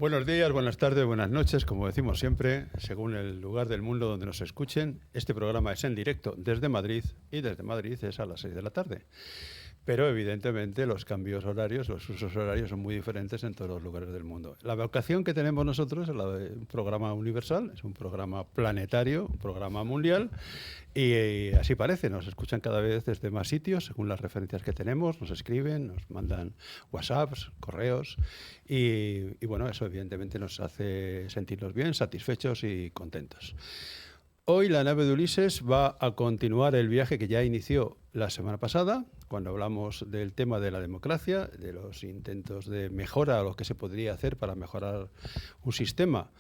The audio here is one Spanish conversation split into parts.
Buenos días, buenas tardes, buenas noches, como decimos siempre, según el lugar del mundo donde nos escuchen. Este programa es en directo desde Madrid y desde Madrid es a las 6 de la tarde. Pero evidentemente los cambios horarios, los usos horarios son muy diferentes en todos los lugares del mundo. La vocación que tenemos nosotros es la de un programa universal, es un programa planetario, un programa mundial, y así parece, nos escuchan cada vez desde más sitios, según las referencias que tenemos, nos escriben, nos mandan WhatsApps, correos, y bueno, eso evidentemente nos hace sentirnos bien, satisfechos y contentos. Hoy la nave de Ulises va a continuar el viaje que ya inició la semana pasada, cuando hablamos del tema de la democracia, de los intentos de mejora, lo que se podría hacer para mejorar un sistema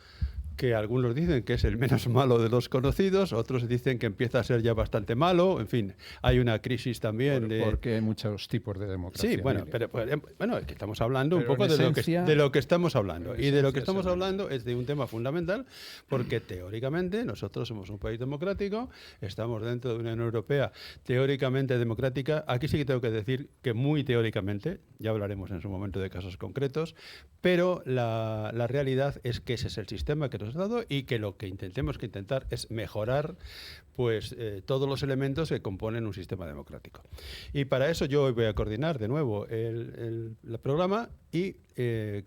que algunos dicen que es el menos malo de los conocidos, otros dicen que empieza a ser ya bastante malo, en fin, hay una crisis también porque hay muchos tipos de democracia. Sí, bueno, pero es que estamos hablando un poco esencia, de lo que estamos hablando. Y de lo que estamos hablando es de un tema fundamental, porque teóricamente nosotros somos un país democrático, estamos dentro de una Unión Europea teóricamente democrática. Aquí sí que tengo que decir que muy teóricamente, ya hablaremos en su momento de casos concretos, pero la realidad es que ese es el sistema que nos ha dado y que lo que intentemos intentar es mejorar pues todos los elementos que componen un sistema democrático. Y para eso yo hoy voy a coordinar de nuevo el programa y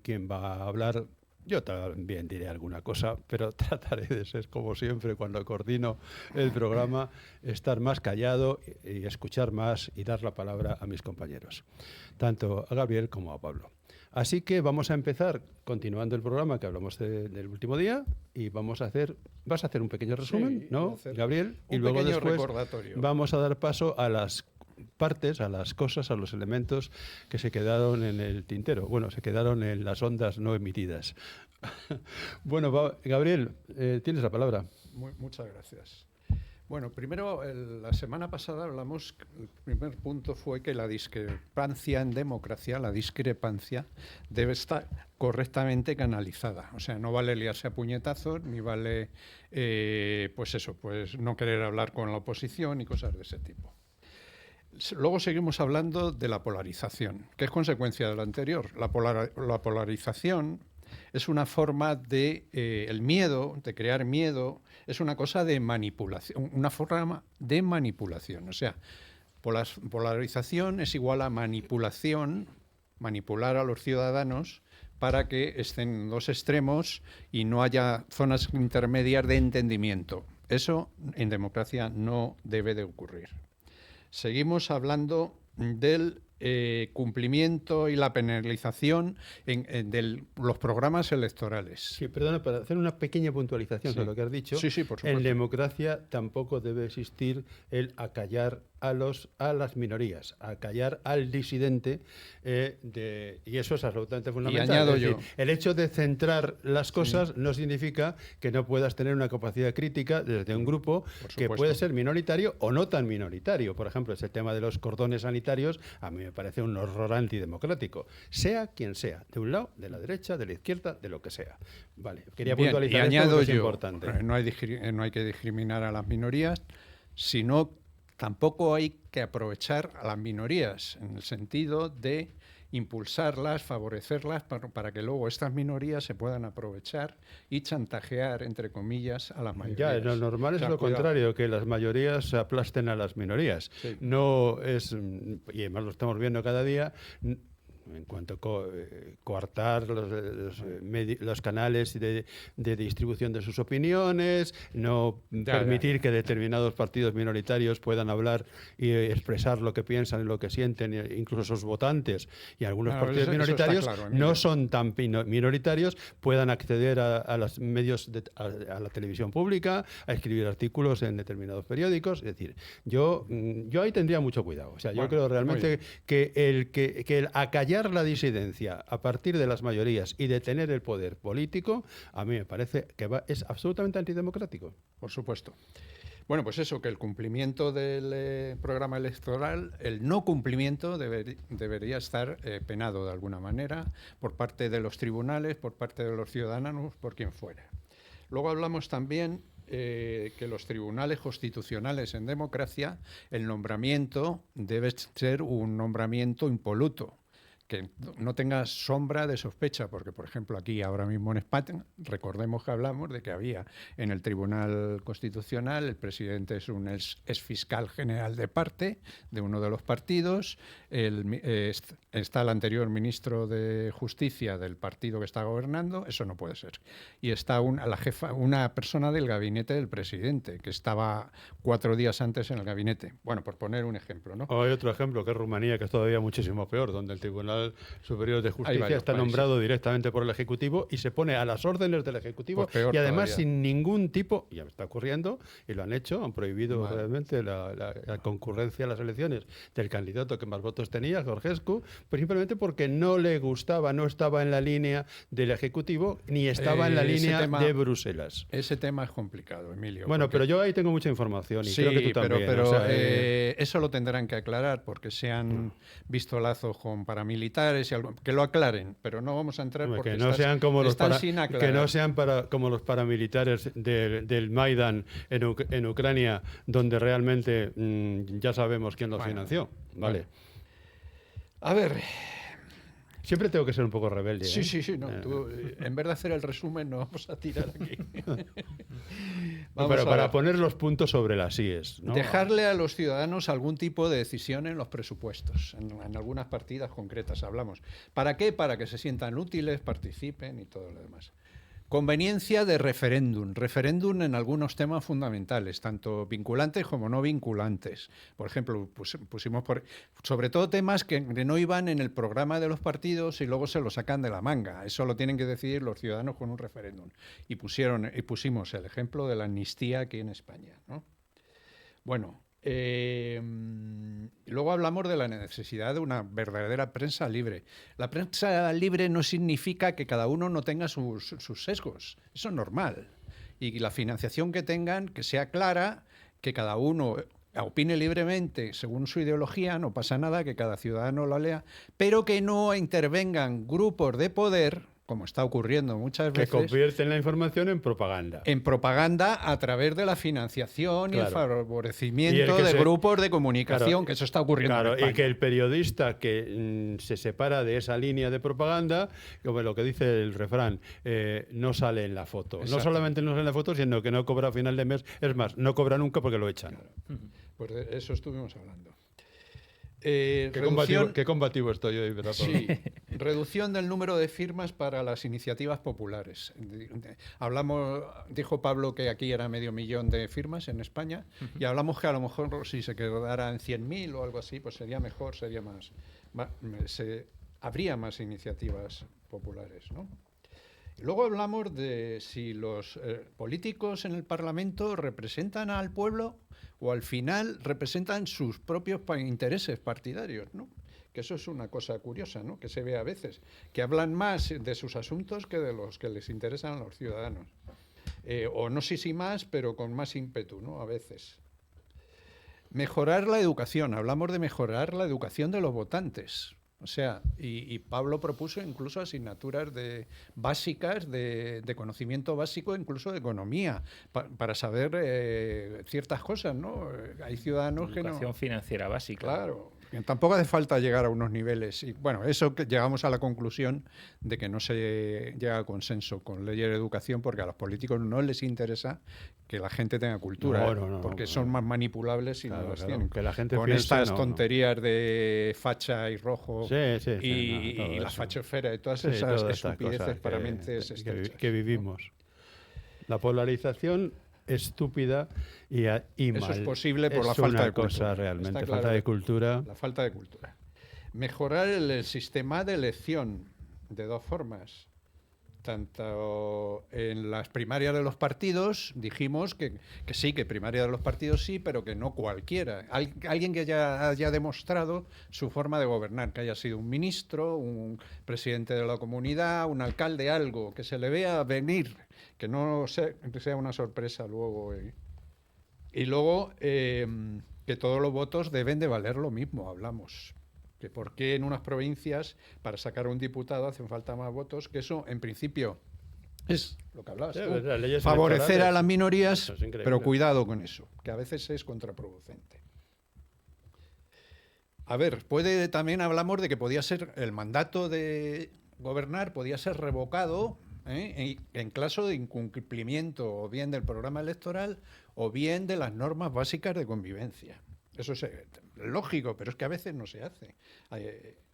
quien va a hablar, yo también diré alguna cosa, pero trataré de ser, como siempre, cuando coordino el programa, estar más callado y escuchar más y dar la palabra a mis compañeros, tanto a Gabriel como a Pablo. Así que vamos a empezar continuando el programa que hablamos del último día y vas a hacer un pequeño resumen, sí, ¿no, Gabriel? Y luego después vamos a dar paso a las partes, a las cosas, a los elementos que se quedaron en el tintero. Bueno, se quedaron en las ondas no emitidas. Bueno, Gabriel, tienes la palabra. Muchas gracias. Bueno, primero, la semana pasada hablamos, el primer punto fue que la discrepancia en democracia, la discrepancia, debe estar correctamente canalizada. O sea, no vale liarse a puñetazos, ni vale, pues no querer hablar con la oposición y cosas de ese tipo. Luego seguimos hablando de la polarización, que es consecuencia de lo anterior. La polarización es una forma de el miedo, de crear miedo, es una cosa de manipulación, una forma de manipulación. O sea, polarización es igual a manipulación, manipular a los ciudadanos para que estén en dos extremos y no haya zonas intermedias de entendimiento. Eso en democracia no debe de ocurrir. Seguimos hablando del cumplimiento y la penalización de los programas electorales. Sí, perdona, para hacer una pequeña puntualización sobre lo que has dicho. Sí, por supuesto. En democracia tampoco debe existir el acallar a las minorías, acallar al disidente, y eso es absolutamente fundamental. Y añado yo. El hecho de centrar las cosas no significa que no puedas tener una capacidad crítica desde un grupo que puede ser minoritario o no tan minoritario. Por ejemplo, ese tema de los cordones sanitarios, a mí me parece un horror antidemocrático, sea quien sea, de un lado, de la derecha, de la izquierda, de lo que sea. Vale, quería puntualizar esto porque es importante. No hay que discriminar a las minorías, sino tampoco hay que aprovechar a las minorías en el sentido de impulsarlas, favorecerlas para que luego estas minorías se puedan aprovechar y chantajear, entre comillas, a las mayorías. Ya, lo normal es lo contrario, que las mayorías aplasten a las minorías. Sí. No es, y además lo estamos viendo cada día, en cuanto a coartar los canales de distribución de sus opiniones, no permitir que determinados partidos minoritarios puedan hablar y expresar lo que piensan y lo que sienten, incluso sus votantes y algunos partidos minoritarios no son tan minoritarios, puedan acceder a los medios, a la televisión pública, a escribir artículos en determinados periódicos. Es decir, yo ahí tendría mucho cuidado. O sea, yo creo realmente que el acallar la disidencia a partir de las mayorías y de tener el poder político, a mí me parece que es absolutamente antidemocrático. Por supuesto. Bueno, pues eso, que el cumplimiento del programa electoral, el no cumplimiento debería estar penado de alguna manera por parte de los tribunales, por parte de los ciudadanos, por quien fuera. Luego hablamos también que los tribunales constitucionales en democracia, el nombramiento debe ser un nombramiento impoluto, que no tenga sombra de sospecha, porque, por ejemplo, aquí ahora mismo en España, recordemos que hablamos de que había en el Tribunal Constitucional, el presidente es un ex fiscal general de parte de uno de los partidos, está el anterior ministro de Justicia del partido que está gobernando, eso no puede ser. Y está una persona del gabinete del presidente, que estaba 4 días antes en el gabinete. Bueno, por poner un ejemplo, ¿no? O hay otro ejemplo, que es Rumanía, que es todavía muchísimo peor, donde el Tribunal Superior de Justicia está nombrado directamente por el Ejecutivo y se pone a las órdenes del Ejecutivo, y además todavía, sin ningún tipo, ya está ocurriendo, y lo han hecho, han prohibido realmente la concurrencia a las elecciones del candidato que más votos tenía, Georgescu, pues simplemente porque no le gustaba, no estaba en la línea del Ejecutivo, ni estaba en la línea de Bruselas. Ese tema es complicado, Emilio. Bueno, pero yo ahí tengo mucha información y sí, creo que tú también. Pero o sea, eso lo tendrán que aclarar, porque se han visto lazos con paramilitares, que lo aclaren, pero no vamos a entrar porque que no sean como los que no sean como los paramilitares del Maidan en Ucrania, donde realmente ya sabemos quién los financió. Vale. A ver. Siempre tengo que ser un poco rebelde. Sí. No, tú, en vez de hacer el resumen, nos vamos a tirar aquí. Pero para poner los puntos sobre las IES, ¿no? Dejarle a los ciudadanos algún tipo de decisión en los presupuestos, en algunas partidas concretas hablamos. ¿Para qué? Para que se sientan útiles, participen y todo lo demás. Conveniencia de referéndum. Referéndum en algunos temas fundamentales, tanto vinculantes como no vinculantes. Por ejemplo, pusimos sobre todo temas que no iban en el programa de los partidos y luego se lo sacan de la manga. Eso lo tienen que decidir los ciudadanos con un referéndum. Y pusimos el ejemplo de la amnistía aquí en España, ¿no? Bueno, luego hablamos de la necesidad de una verdadera prensa libre. La prensa libre no significa que cada uno no tenga sus sesgos, eso es normal. Y la financiación que tengan, que sea clara, que cada uno opine libremente según su ideología, no pasa nada, que cada ciudadano la lea, pero que no intervengan grupos de poder, como está ocurriendo muchas veces. Que convierten la información en propaganda. En propaganda a través de la financiación y el favorecimiento de grupos de comunicación, que eso está ocurriendo en España. Y que el periodista que se separa de esa línea de propaganda, como lo que dice el refrán, no sale en la foto. No solamente no sale en la foto, sino que no cobra a final de mes. Es más, no cobra nunca porque lo echan. Claro. Pues de eso estuvimos hablando. Qué combativo estoy hoy, ¿verdad? Sí, reducción del número de firmas para las iniciativas populares. Dijo Pablo que aquí era 500.000 de firmas en España, y hablamos que a lo mejor si se quedara en 100.000 o algo así, pues sería mejor, habría más iniciativas populares, ¿no? Y luego hablamos de si los políticos en el Parlamento representan al pueblo o al final representan sus propios intereses partidarios, ¿no? Que eso es una cosa curiosa, ¿no? Que se ve a veces, que hablan más de sus asuntos que de los que les interesan a los ciudadanos. O no sé si más, pero con más ímpetu, ¿no? A veces. Mejorar la educación. Hablamos de mejorar la educación de los votantes. O sea, y Pablo propuso incluso asignaturas básicas de conocimiento básico, incluso de economía, para saber ciertas cosas, ¿no? Hay ciudadanos que no... Educación financiera básica. Claro. Tampoco hace falta llegar a unos niveles. Y bueno, eso que llegamos a la conclusión de que no se llega a consenso con leyes de educación, porque a los políticos no les interesa que la gente tenga cultura, porque son más manipulables si no las tienen. Que la gente con estas tonterías de facha y rojo y la fachosfera y todas esas estupideces para mentes estrechas, que vivimos. La polarización estúpida y mal. Eso es posible por la falta de cultura. Realmente, falta de cultura. La falta de cultura. Mejorar el sistema de elección de dos formas. Tanto en las primarias de los partidos dijimos que sí, que primarias de los partidos sí, pero que no cualquiera. Alguien que haya demostrado su forma de gobernar, que haya sido un ministro, un presidente de la comunidad, un alcalde, algo, que se le vea venir, que no sea una sorpresa luego. Y luego que todos los votos deben de valer lo mismo, hablamos. Que por qué en unas provincias para sacar a un diputado hacen falta más votos, que eso en principio es lo que hablabas tú, favorecer a las minorías, pero cuidado con eso, que a veces es contraproducente. A ver, también hablamos de que podía ser el mandato de gobernar, podía ser revocado en caso de incumplimiento o bien del programa electoral o bien de las normas básicas de convivencia. Eso es lógico, pero es que a veces no se hace.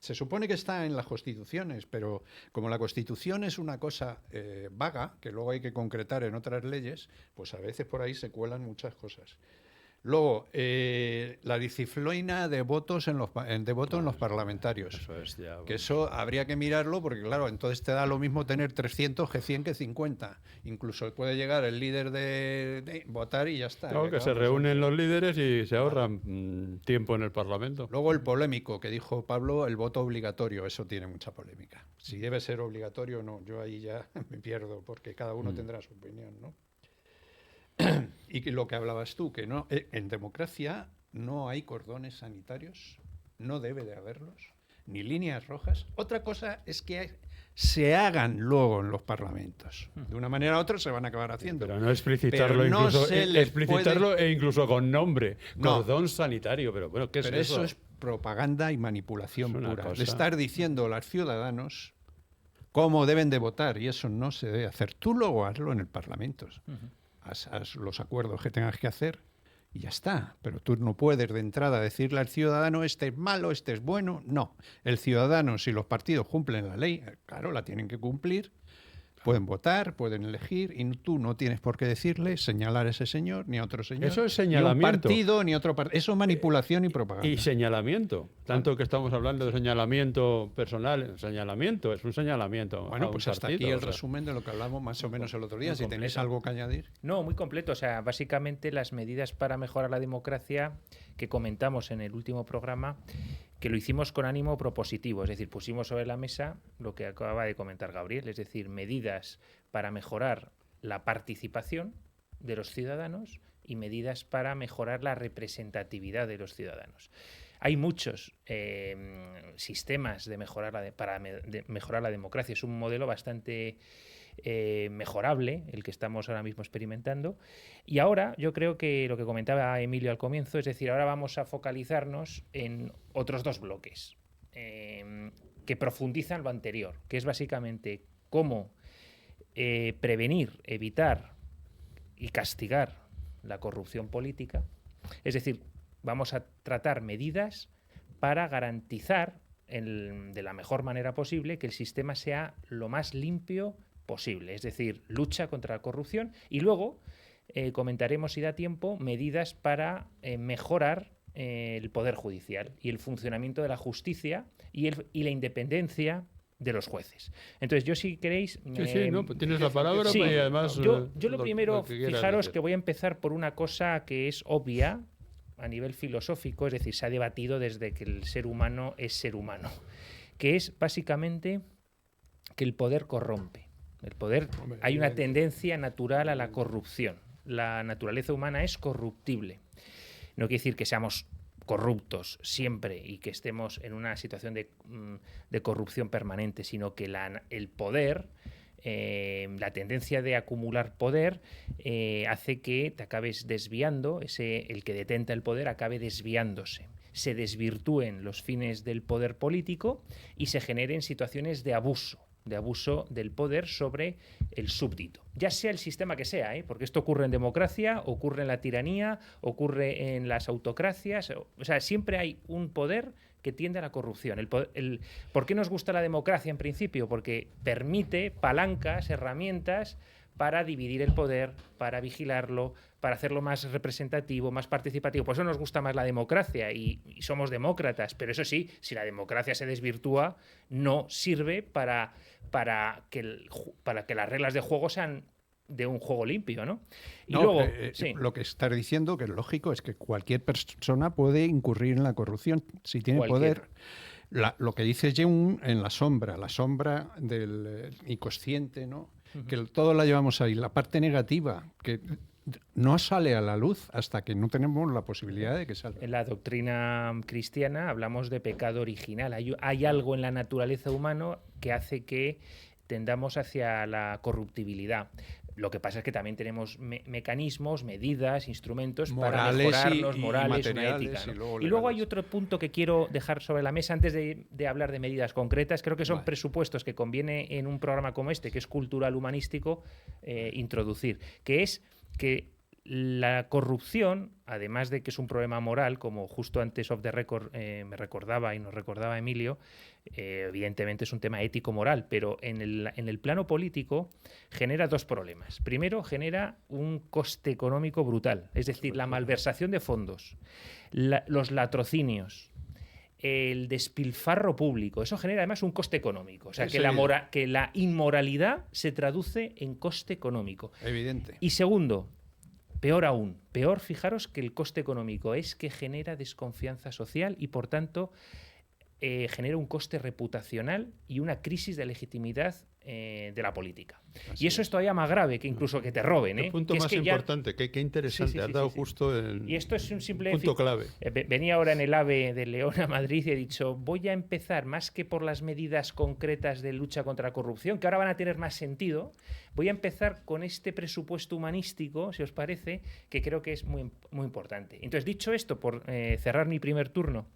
Se supone que está en las constituciones, pero como la Constitución es una cosa vaga, que luego hay que concretar en otras leyes, pues a veces por ahí se cuelan muchas cosas. Luego, la disciplina de votos en los parlamentarios. Eso es ya, Que eso habría que mirarlo porque, claro, entonces te da lo mismo tener 300 que 100 que 50. Incluso puede llegar el líder de votar y ya está. Claro, que se reúnen los líderes y se ahorran tiempo en el Parlamento. Luego el polémico que dijo Pablo, el voto obligatorio, eso tiene mucha polémica. Si debe ser obligatorio o no, yo ahí ya me pierdo porque cada uno tendrá su opinión, ¿no? Y que lo que hablabas tú, que no, en democracia no hay cordones sanitarios, no debe de haberlos, ni líneas rojas. Otra cosa es que se hagan luego en los parlamentos. De una manera u otra se van a acabar haciendo. Pero no explicitarlo, Pero no explicitarlo e incluso con nombre. No. Cordón sanitario, pero bueno, ¿qué es Pero eso es propaganda y manipulación pura. cosa. Le estar diciendo a los ciudadanos cómo deben de votar y eso no se debe hacer. Tú luego hazlo en el Parlamento. Haz los acuerdos que tengas que hacer y ya está. Pero tú no puedes de entrada decirle al ciudadano este es malo, este es bueno. No. El ciudadano, si los partidos cumplen la ley, claro, la tienen que cumplir. Pueden votar, pueden elegir y tú no tienes por qué decirle, señalar a ese señor ni a otro señor. Eso es señalamiento. Ni un partido ni otro partido. Eso es manipulación y propaganda. Y señalamiento. Tanto que estamos hablando de señalamiento personal, señalamiento, es un señalamiento. Bueno, pues hasta aquí el resumen de lo que hablamos más o menos el otro día. Si tenéis algo que añadir. No, muy completo. O sea, básicamente las medidas para mejorar la democracia que comentamos en el último programa, que lo hicimos con ánimo propositivo, es decir, pusimos sobre la mesa lo que acaba de comentar Gabriel, es decir, medidas para mejorar la participación de los ciudadanos y medidas para mejorar la representatividad de los ciudadanos. Hay muchos sistemas de para mejorar la democracia. Es un modelo bastante mejorable el que estamos ahora mismo experimentando. Y ahora yo creo que lo que comentaba Emilio al comienzo, es decir, ahora vamos a focalizarnos en otros dos bloques que profundizan lo anterior, que es básicamente cómo prevenir, evitar y castigar la corrupción política. Es decir, vamos a tratar medidas para garantizar de la mejor manera posible que el sistema sea lo más limpio posible, es decir, lucha contra la corrupción y luego comentaremos, si da tiempo, medidas para mejorar el poder judicial y el funcionamiento de la justicia y la independencia de los jueces. Entonces, yo si queréis... Sí, no, pues tienes la palabra sí, y además... Yo lo primero, fijaros decir. que voy a empezar por una cosa que es obvia a nivel filosófico, es decir, se ha debatido desde que el ser humano es ser humano, que es básicamente que el poder corrompe. El poder, hay una tendencia natural a la corrupción. La naturaleza humana es corruptible. No quiere decir que seamos corruptos siempre y que estemos en una situación de corrupción permanente, sino que el poder, la tendencia de acumular poder hace que te acabes desviando, el que detenta el poder acabe desviándose. Se desvirtúen los fines del poder político y se generen situaciones de abuso del poder sobre el súbdito. Ya sea el sistema que sea, porque esto ocurre en democracia, ocurre en la tiranía, ocurre en las autocracias. O sea, siempre hay un poder que tiende a la corrupción. ¿Por qué nos gusta la democracia en principio? Porque permite palancas, herramientas para dividir el poder, para vigilarlo, para hacerlo más representativo, más participativo. Por eso nos gusta más la democracia y somos demócratas. Pero eso sí, si la democracia se desvirtúa, no sirve para que las reglas de juego sean de un juego limpio, ¿no? Y no, luego, lo que estás diciendo, que es lógico, es que cualquier persona puede incurrir en la corrupción si tiene poder. Lo que dice Jung en la sombra del inconsciente, ¿no? Que todo la llevamos ahí. La parte negativa, que no sale a la luz hasta que no tenemos la posibilidad de que salga. En la doctrina cristiana hablamos de pecado original. Hay algo en la naturaleza humana que hace que tendamos hacia la corruptibilidad. Lo que pasa es que también tenemos mecanismos, medidas, instrumentos para Morales mejorarlos, y morales, una materiales, ética, ¿no? y luego hay legales. otro punto que quiero dejar sobre la mesa antes de hablar de medidas concretas. Creo que son Vale. presupuestos que conviene en un programa como este, que es cultural humanístico, introducir, que es que la corrupción, además de que es un problema moral, como justo antes off the record me recordaba y nos recordaba Emilio, evidentemente es un tema ético-moral, pero en el plano político genera dos problemas. Primero, genera un coste económico brutal, es decir, la malversación de fondos, los latrocinios, el despilfarro público. Eso genera además un coste económico. O sea, que la inmoralidad se traduce en coste económico. Evidente. Y segundo, peor aún, fijaros que el coste económico es que genera desconfianza social y, por tanto, genera un coste reputacional y una crisis de legitimidad de la política. Así y eso es todavía más grave que incluso que te roben. El punto que más es que importante, qué interesante, has dado justo el y esto es un simple punto clave. Venía ahora en el AVE de León a Madrid y he dicho, voy a empezar, más que por las medidas concretas de lucha contra la corrupción, que ahora van a tener más sentido, voy a empezar con este presupuesto humanístico, si os parece, que creo que es muy, muy importante. Entonces, dicho esto, por cerrar mi primer turno,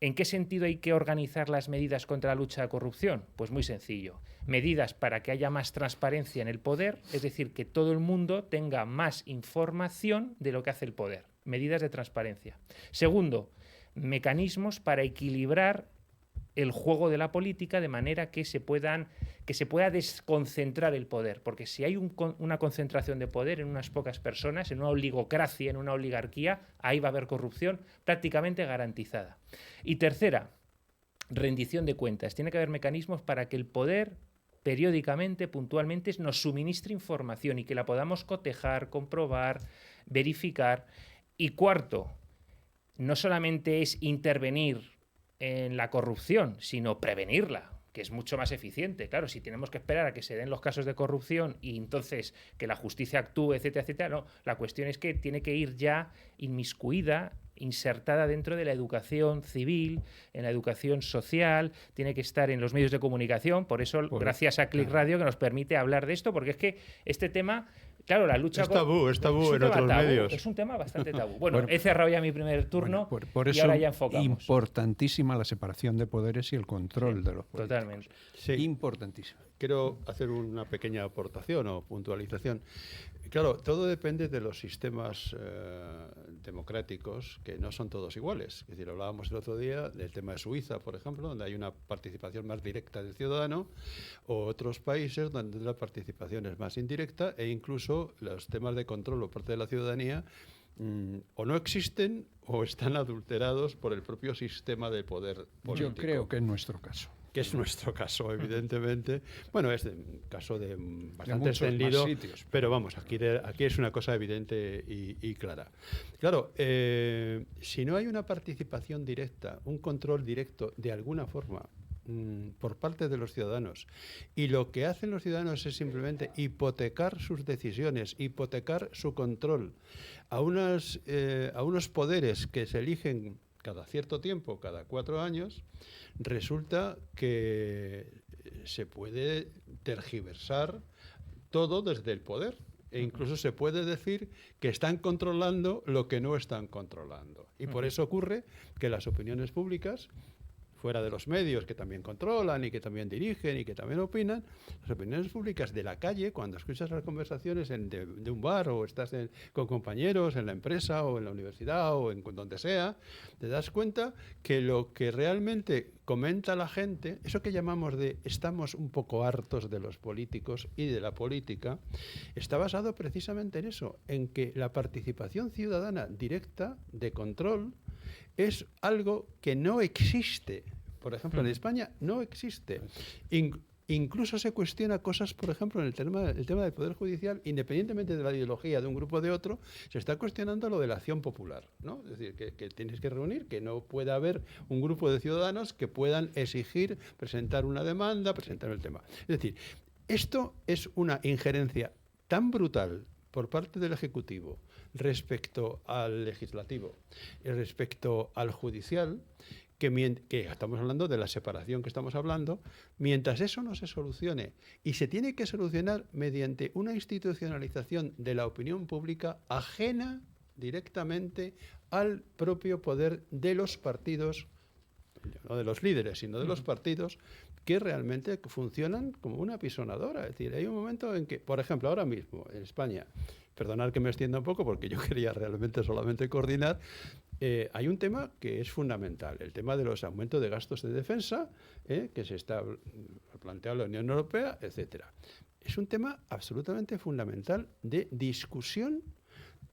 ¿en qué sentido hay que organizar las medidas contra la lucha de la corrupción? Pues muy sencillo. Medidas para que haya más transparencia en el poder, es decir, que todo el mundo tenga más información de lo que hace el poder. Medidas de transparencia. Segundo, mecanismos para equilibrar el juego de la política de manera que se pueda desconcentrar el poder. Porque si hay una concentración de poder en unas pocas personas, en una oligocracia, en una oligarquía, ahí va a haber corrupción prácticamente garantizada. Y tercera, rendición de cuentas. Tiene que haber mecanismos para que el poder periódicamente, puntualmente, nos suministre información y que la podamos cotejar, comprobar, verificar. Y cuarto, no solamente es intervenir en la corrupción, sino prevenirla, que es mucho más eficiente. Claro, si tenemos que esperar a que se den los casos de corrupción y entonces que la justicia actúe, etcétera, etcétera, no. La cuestión es que tiene que ir ya inmiscuida, insertada dentro de la educación civil, en la educación social, tiene que estar en los medios de comunicación. Por eso, gracias a Click Radio, que nos permite hablar de esto, porque es que este tema... Claro, la lucha es tabú en otros medios. Es un tema bastante tabú. Bueno, he cerrado ya mi primer turno por eso y ahora ya enfocamos. Importantísima la separación de poderes y el control de los políticos. Totalmente. Sí. Importantísima. Quiero hacer una pequeña aportación o puntualización. Claro, todo depende de los sistemas democráticos, que no son todos iguales. Es decir, hablábamos el otro día del tema de Suiza, por ejemplo, donde hay una participación más directa del ciudadano, o otros países donde la participación es más indirecta, e incluso los temas de control por parte de la ciudadanía o no existen o están adulterados por el propio sistema de poder político. Yo creo que es nuestro caso. Que es nuestro caso, evidentemente. Bueno, es un caso bastante muchos extendido, más sitios, pero vamos, aquí es una cosa evidente y clara. Claro, si no hay una participación directa, un control directo de alguna forma por parte de los ciudadanos, y lo que hacen los ciudadanos es simplemente hipotecar sus decisiones, hipotecar su control a unos poderes que se eligen cada cierto tiempo, cada 4 años, resulta que se puede tergiversar todo desde el poder. E incluso se puede decir que están controlando lo que no están controlando. Y por eso ocurre que las opiniones públicas, fuera de los medios que también controlan y que también dirigen y que también opinan, las opiniones públicas de la calle, cuando escuchas las conversaciones de un bar o estás con compañeros en la empresa o en la universidad o en donde sea, te das cuenta que lo que realmente comenta la gente, eso que llamamos de estamos un poco hartos de los políticos y de la política, está basado precisamente en eso, en que la participación ciudadana directa de control es algo que no existe. Por ejemplo, en España no existe. Incluso se cuestiona cosas, por ejemplo, en el tema del Poder Judicial, independientemente de la ideología de un grupo o de otro, se está cuestionando lo de la acción popular, ¿no? Es decir, que tienes que reunir, que no pueda haber un grupo de ciudadanos que puedan exigir, presentar una demanda, presentar el tema. Es decir, esto es una injerencia tan brutal por parte del Ejecutivo respecto al Legislativo y respecto al Judicial, que estamos hablando de la separación que estamos hablando, mientras eso no se solucione, y se tiene que solucionar mediante una institucionalización de la opinión pública ajena directamente al propio poder de los partidos, no de los líderes, sino de los partidos, que realmente funcionan como una apisonadora. Es decir, hay un momento en que, por ejemplo, ahora mismo en España, perdonad que me extienda un poco porque yo quería realmente solamente coordinar, hay un tema que es fundamental, el tema de los aumentos de gastos de defensa, que se está planteando la Unión Europea, etcétera. Es un tema absolutamente fundamental de discusión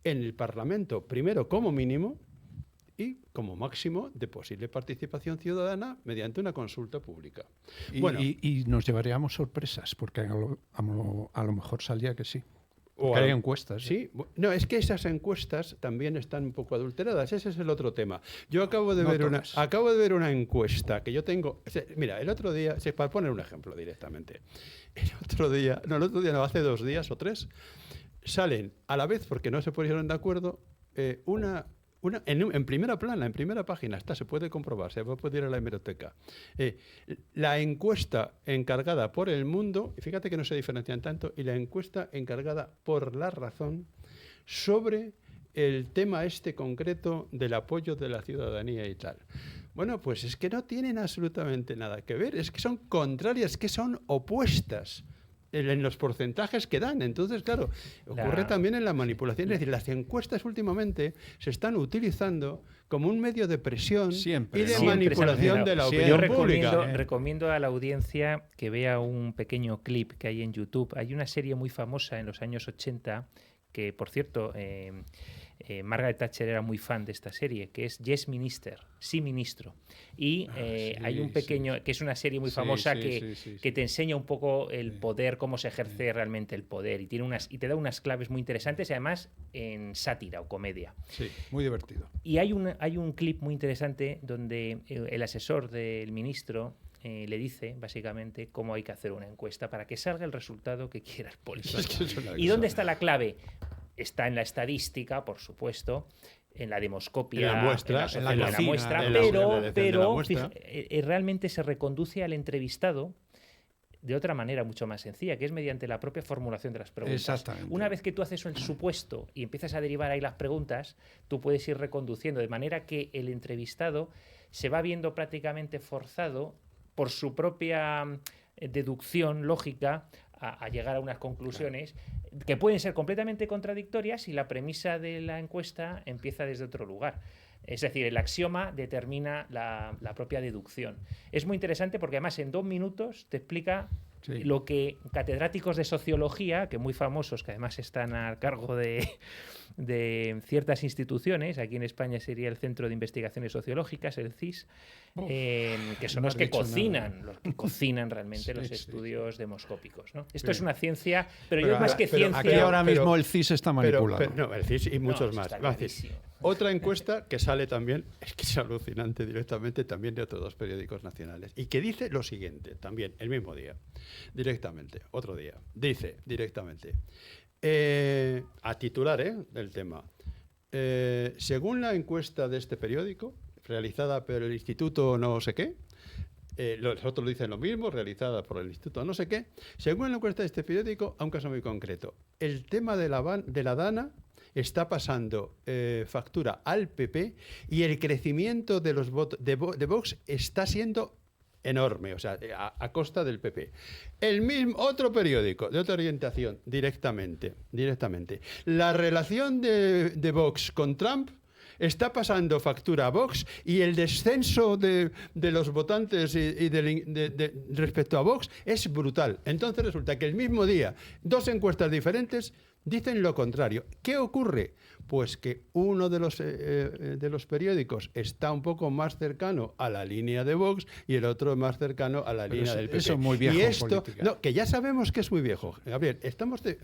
en el Parlamento, primero como mínimo, y como máximo de posible participación ciudadana mediante una consulta pública. Y nos llevaríamos sorpresas, porque a lo mejor salía que sí. O hay encuestas. Sí, no, es que esas encuestas también están un poco adulteradas. Ese es el otro tema. Yo acabo de ver una encuesta que yo tengo. Mira, el otro día, para poner un ejemplo directamente, hace 2 días o 3, salen a la vez, porque no se pusieron de acuerdo, en primera plana, en primera página, se puede comprobar, se puede ir a la hemeroteca. La encuesta encargada por El Mundo, y fíjate que no se diferencian tanto, y la encuesta encargada por La Razón sobre el tema concreto del apoyo de la ciudadanía y tal. Bueno, pues es que no tienen absolutamente nada que ver, es que son contrarias, que son opuestas en los porcentajes que dan. Entonces, claro, ocurre también en la manipulación. Es decir, las encuestas últimamente se están utilizando como un medio de presión y de manipulación de la opinión pública. Yo recomiendo a la audiencia que vea un pequeño clip que hay en YouTube. Hay una serie muy famosa en los años 80 que, por cierto, Margaret Thatcher era muy fan de esta serie, que es Yes Minister, Sí Ministro. Y hay un pequeño, que es una serie muy famosa que te enseña un poco el poder, cómo se ejerce realmente el poder, y te da unas claves muy interesantes, y además en sátira o comedia. Sí, muy divertido. Y hay un clip muy interesante donde el asesor del ministro le dice básicamente cómo hay que hacer una encuesta para que salga el resultado que quiera el político. ¿Y dónde está la clave? Está en la estadística, por supuesto, en la demoscopia, en la muestra, pero realmente se reconduce al entrevistado de otra manera mucho más sencilla, que es mediante la propia formulación de las preguntas. Exactamente. Una vez que tú haces el supuesto y empiezas a derivar ahí las preguntas, tú puedes ir reconduciendo, de manera que el entrevistado se va viendo prácticamente forzado por su propia deducción lógica a llegar a unas conclusiones que pueden ser completamente contradictorias si la premisa de la encuesta empieza desde otro lugar. Es decir, el axioma determina la propia deducción. Es muy interesante porque además en 2 minutos te explica lo que catedráticos de sociología, que muy famosos, que además están a cargo de ciertas instituciones, aquí en España sería el Centro de Investigaciones Sociológicas, el CIS, que son los que cocinan realmente los estudios demoscópicos, ¿no? Esto es una ciencia, pero yo es más que ciencia. Aquí ahora mismo el CIS está manipulado. No, el CIS y muchos más. Otra encuesta que sale también, es que es alucinante directamente, también de otros 2 periódicos nacionales, y que dice lo siguiente, también, el mismo día, directamente, otro día, dice directamente, a titular del tema, según la encuesta de este periódico, realizada por el Instituto no sé qué, los otros dicen lo mismo, realizada por el Instituto no sé qué, según la encuesta de este periódico, a un caso muy concreto, el tema de la DANA está pasando factura al PP y el crecimiento de los votos de Vox está siendo enorme, o sea, a costa del PP. El mismo otro periódico de otra orientación, directamente. La relación de Vox con Trump está pasando factura a Vox y el descenso de los votantes respecto a Vox es brutal. Entonces resulta que el mismo día 2 encuestas diferentes dicen lo contrario. ¿Qué ocurre? Pues que uno de los periódicos está un poco más cercano a la línea de Vox y el otro más cercano a la línea del PP. Eso es muy viejo. Y esto, que ya sabemos que es muy viejo. Gabriel,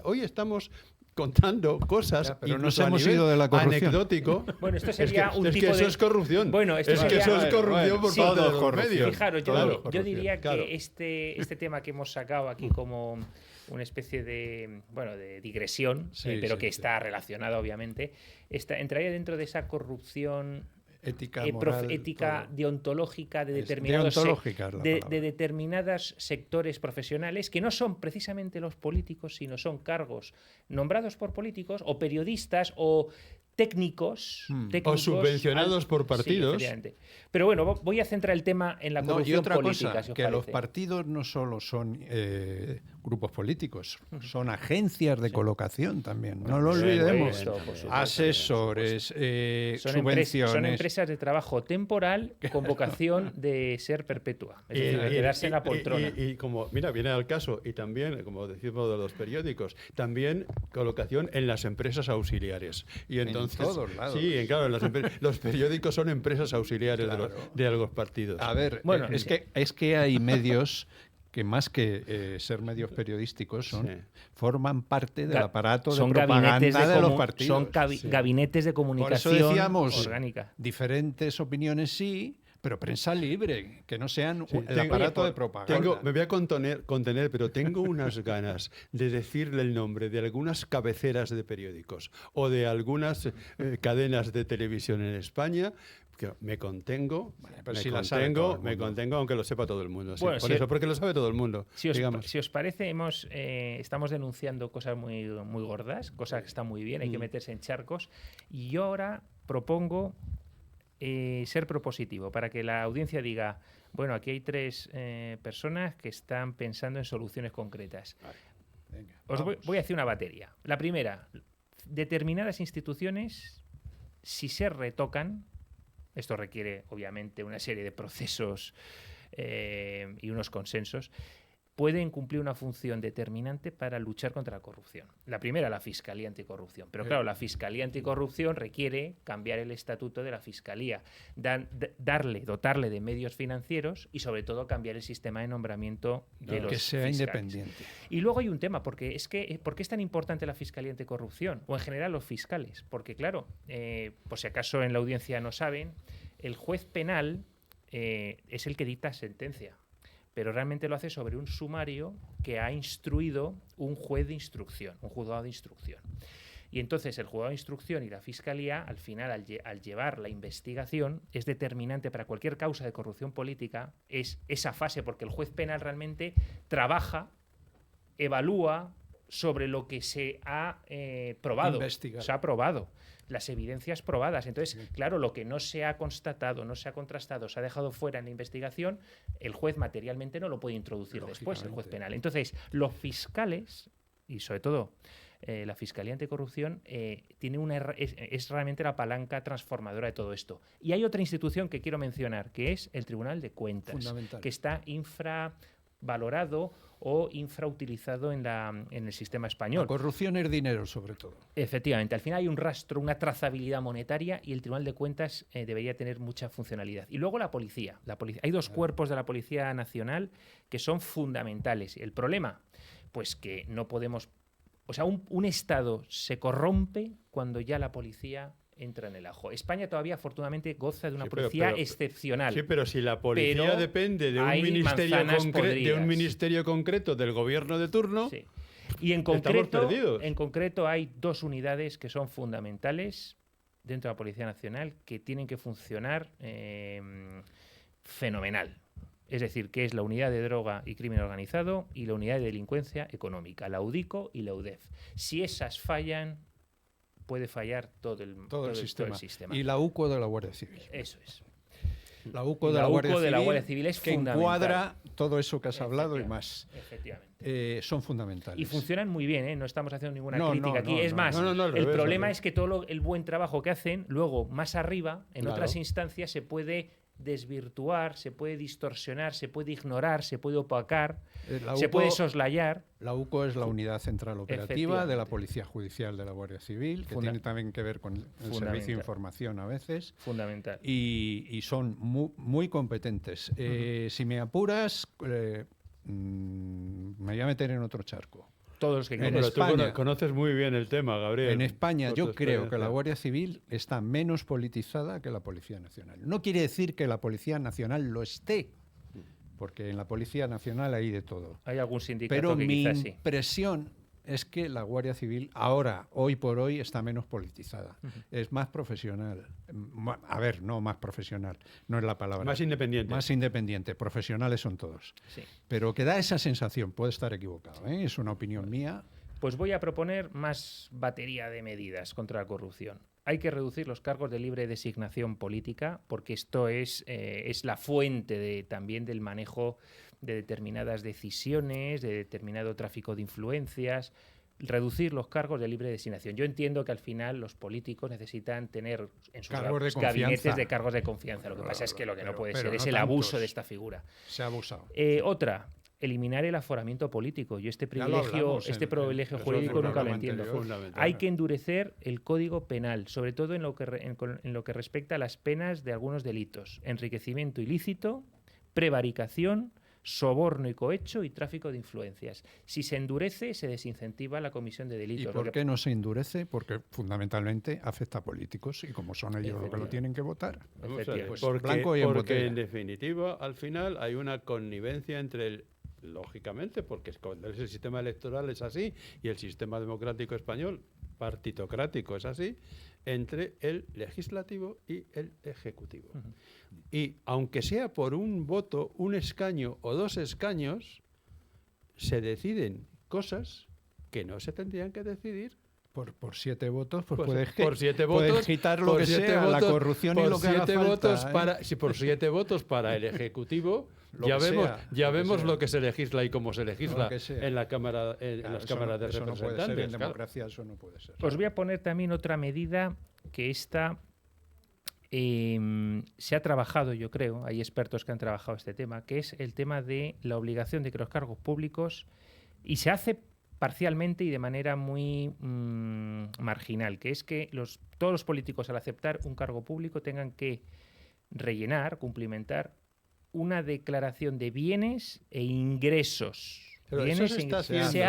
hoy estamos contando cosas, pero nos hemos ido de la corrupción. Anecdótico. Bueno, esto sería eso es corrupción. Bueno, eso es corrupción por parte de los medios. Fijaros, yo diría que este tema que hemos sacado aquí como una especie de digresión, pero que está relacionado obviamente, entraría dentro de esa corrupción ética, moral, ética todo. deontológica de determinados Deontológica es la palabra. de determinados sectores profesionales que no son precisamente los políticos, sino son cargos nombrados por políticos o periodistas o técnicos O subvencionados por partidos. Sí, efectivamente. Pero bueno, voy a centrar el tema en la No, corrupción y otra política, cosa, si os que los parece. partidos no solo son grupos políticos, son agencias de colocación también. No lo Por olvidemos. supuesto, por supuesto. Asesores, Son subvenciones. empresas de trabajo temporal con vocación de ser perpetua, es decir, de quedarse en la poltrona. Y como, mira, viene al caso, y también, como decimos de los periódicos, también colocación en las empresas auxiliares. Y entonces, todos lados. Sí, claro, los periódicos son empresas auxiliares Claro. de los partidos. A ver, Bueno, es que hay medios que más que ser medios periodísticos Sí. forman parte del Ga- aparato de son propaganda gabinetes de los comu- partidos. Son gabinetes de Por eso comunicación decíamos orgánica. diferentes opiniones sí, pero prensa libre, que no sean Sí, el aparato de propaganda. Me voy a contener, pero tengo unas ganas de decirle el nombre de algunas cabeceras de periódicos o de algunas cadenas de televisión en España, que me contengo, pero si la sabe todo el mundo. aunque lo sepa todo el mundo. Sí, Bueno, por si- eso, porque lo sabe todo el mundo. Si os, digamos. si os parece, estamos denunciando cosas muy, muy gordas, cosas que están muy bien, hay que meterse en charcos. Y yo ahora propongo ser propositivo para que la audiencia diga, bueno, aquí hay 3 personas que están pensando en soluciones concretas. Venga, Os voy, vamos. voy a hacer una batería. La primera, determinadas instituciones, si se retocan, esto requiere obviamente una serie de procesos y unos consensos, pueden cumplir una función determinante para luchar contra la corrupción. La primera, la Fiscalía Anticorrupción. Pero claro, la Fiscalía Anticorrupción requiere cambiar el estatuto de la Fiscalía, dotarle de medios financieros y sobre todo cambiar el sistema de nombramiento de los que sea fiscales. independiente. Y luego hay un tema, porque ¿por qué es tan importante la Fiscalía Anticorrupción? O en general los fiscales. Porque claro, por si acaso en la audiencia no saben, el juez penal es el que dicta sentencia, pero realmente lo hace sobre un sumario que ha instruido un juez de instrucción, un juzgado de instrucción. Y entonces el juzgado de instrucción y la fiscalía, al final, al llevar la investigación, es determinante para cualquier causa de corrupción política, es esa fase, porque el juez penal realmente trabaja, evalúa sobre lo que se ha probado. Investiga. Se ha probado. Las evidencias probadas. Entonces, claro, lo que no se ha constatado, no se ha contrastado, se ha dejado fuera en la investigación, el juez materialmente no lo puede introducir después, el juez penal. Entonces, los fiscales, y sobre todo la Fiscalía Anticorrupción, es realmente la palanca transformadora de todo esto. Y hay otra institución que quiero mencionar, que es el Tribunal de Cuentas, Fundamental. que está infravalorado o infrautilizado en el sistema español. La corrupción es dinero, sobre todo. Efectivamente, al final hay un rastro, una trazabilidad monetaria y el Tribunal de Cuentas debería tener mucha funcionalidad. Y luego la policía. Hay 2 cuerpos de la Policía Nacional que son fundamentales. El problema, pues que no podemos... O sea, un Estado se corrompe cuando ya la policía entra en el ajo. España todavía, afortunadamente, goza de una policía excepcional. Sí, pero si la policía Pero depende de hay manzanas un podridas. ministerio concreto del gobierno de turno, Sí. Y en estamos perdidos. concreto hay 2 unidades que son fundamentales dentro de la Policía Nacional que tienen que funcionar fenomenal. Es decir, que es la Unidad de Droga y Crimen Organizado y la Unidad de Delincuencia Económica, la UDICO y la UDEF. Si esas fallan, puede fallar todo el sistema. Y la UCO de la Guardia Civil. Eso es. La UCO de La la UCO de la Guardia Guardia Civil es que fundamental. encuadra todo eso que has hablado y más. Efectivamente. Son fundamentales. Y funcionan muy bien, ¿eh? No estamos haciendo ninguna No, crítica no, aquí. no, Es no. más, No, al el revés, problema al es que todo el buen trabajo que hacen, luego más arriba, en Claro. otras instancias, se puede desvirtuar, se puede distorsionar, se puede ignorar, se puede opacar, La se UCO puede soslayar. La UCO es la Unidad Central Operativa Efectivamente. de la Policía Judicial de la Guardia Civil, que Funda- tiene también que ver con el Servicio Fundamental. de Información a veces, Fundamental. y son muy competentes. Si me apuras, me voy a meter en otro charco. Todos los que En quieran. Pero tú España- conoces muy bien el tema, Gabriel. En España por yo tu creo que la experiencia. Guardia Civil está menos politizada que la Policía Nacional. No quiere decir que la Policía Nacional lo esté, porque en la Policía Nacional hay de todo. Hay algún sindicato Pero que mi quizás sí. impresión es que la Guardia Civil ahora, hoy por hoy, está menos politizada. Es más profesional. A ver, no más profesional, no es la palabra. Más independiente. Más independiente. Profesionales son todos. Sí. Pero que da esa sensación, puede estar equivocado, ¿eh? Es una opinión mía. Pues voy a proponer más batería de medidas contra la corrupción. Hay que reducir los cargos de libre designación política, porque esto es la fuente también del manejo de determinadas decisiones, de determinado tráfico de influencias. Reducir los cargos de libre designación. Yo entiendo que al final los políticos necesitan tener en sus gabinetes de cargos de confianza. Lo que pasa es que lo que no puede ser es el abuso de esta figura. Se ha abusado. Otra, eliminar el aforamiento político. Yo este privilegio jurídico nunca lo entiendo. Hay que endurecer el Código Penal, sobre todo en lo que respecta a las penas de algunos delitos: enriquecimiento ilícito, prevaricación, soborno y cohecho y tráfico de influencias. Si se endurece, se desincentiva la comisión de delitos. ¿Y por qué no se endurece? Porque fundamentalmente afecta a políticos y como son ellos los que lo tienen que votar. Pues porque en definitiva, al final hay una connivencia entre lógicamente, porque el sistema electoral es así y el sistema democrático español, partitocrático, es así, entre el legislativo y el ejecutivo. Y aunque sea por un voto, un escaño o 2 escaños, se deciden cosas que no se tendrían que decidir. Por 7 votos, pues puedes quitar lo que sea, la corrupción y lo que haga falta. Por 7 votos para el Ejecutivo, ya vemos lo que se legisla y cómo se legisla en la Cámara, las cámaras de representantes. No puede ser, en democracia eso no puede ser. Os voy a poner también otra medida que esta se ha trabajado, yo creo, hay expertos que han trabajado este tema, que es el tema de la obligación de que los cargos públicos, y se hace parcialmente y de manera muy marginal, que es que todos los políticos al aceptar un cargo público tengan que rellenar, cumplimentar una declaración de bienes e ingresos. Pero bienes se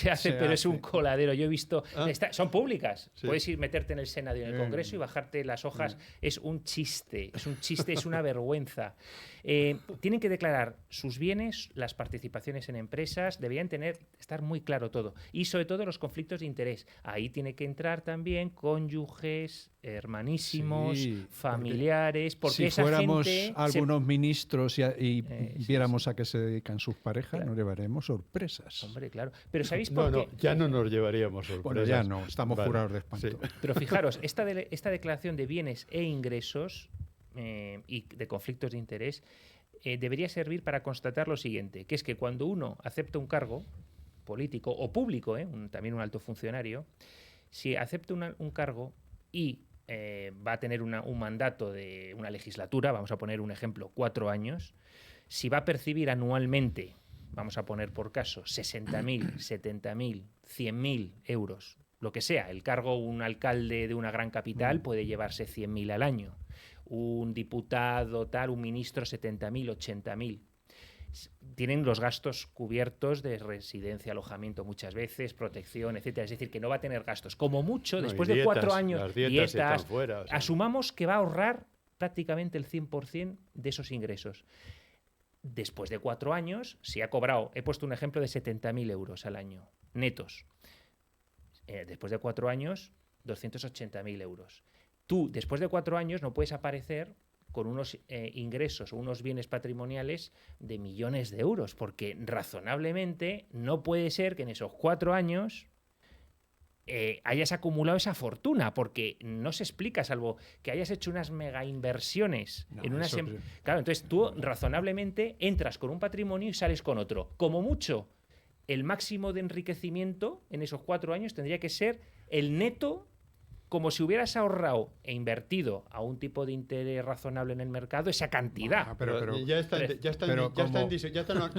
hace, pero es un coladero. Yo he visto... son públicas. Sí. Puedes ir meterte en el Senado y en el Congreso y bajarte las hojas. Es un chiste, es una vergüenza. Tienen que declarar sus bienes, las participaciones en empresas, deberían estar muy claro todo. Y sobre todo los conflictos de interés. Ahí tiene que entrar también cónyuges, hermanísimos, familiares, porque si esa fuéramos gente algunos ministros y viéramos a qué se dedican sus parejas, nos llevaremos sorpresas. Hombre, claro. Pero ¿sabéis por qué? Ya no nos llevaríamos sorpresas. Bueno, ya no, estamos jurados de espanto. Sí. Pero fijaros, esta declaración de bienes e ingresos y de conflictos de interés debería servir para constatar lo siguiente, que es que cuando uno acepta un cargo político o público, también un alto funcionario, si acepta un cargo y va a tener un mandato de una legislatura, vamos a poner un ejemplo, 4 años, si va a percibir anualmente, vamos a poner por caso, 60.000, 70.000, 100.000 euros, lo que sea, el cargo, un alcalde de una gran capital puede llevarse 100.000 al año, un diputado, un ministro, 70.000, 80.000. Tienen los gastos cubiertos de residencia, alojamiento muchas veces, protección, etcétera. Es decir, que no va a tener gastos. Como mucho, después de 4 años, las dietas están fuera, asumamos que va a ahorrar prácticamente el 100% de esos ingresos. Después de 4 años, si ha cobrado, he puesto un ejemplo de 70.000 euros al año, netos. Después de 4 años, 280.000 euros. Tú, después de 4 años, no puedes aparecer con unos ingresos o unos bienes patrimoniales de millones de euros, porque razonablemente no puede ser que en esos 4 años hayas acumulado esa fortuna, porque no se explica, salvo que hayas hecho unas mega inversiones en unas... Claro, entonces tú razonablemente entras con un patrimonio y sales con otro. Como mucho, el máximo de enriquecimiento en esos 4 años tendría que ser el neto, como si hubieras ahorrado e invertido a un tipo de interés razonable en el mercado esa cantidad. Ya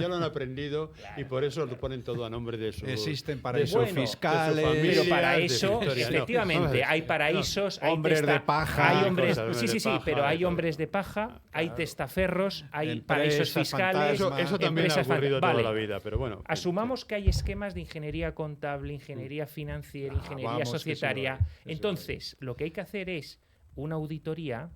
lo han aprendido, claro, y por eso lo ponen todo a nombre de su... Existen paraísos fiscales. Pero para eso, efectivamente, hay paraísos, hay hombres de paja. Hay hombres, pero hay hombres de paja, hay testaferros, hay paraísos fiscales. Eso también ha ocurrido toda la vida, pero bueno. Asumamos que hay esquemas de ingeniería contable, ingeniería financiera, ingeniería societaria. Entonces, lo que hay que hacer es una auditoría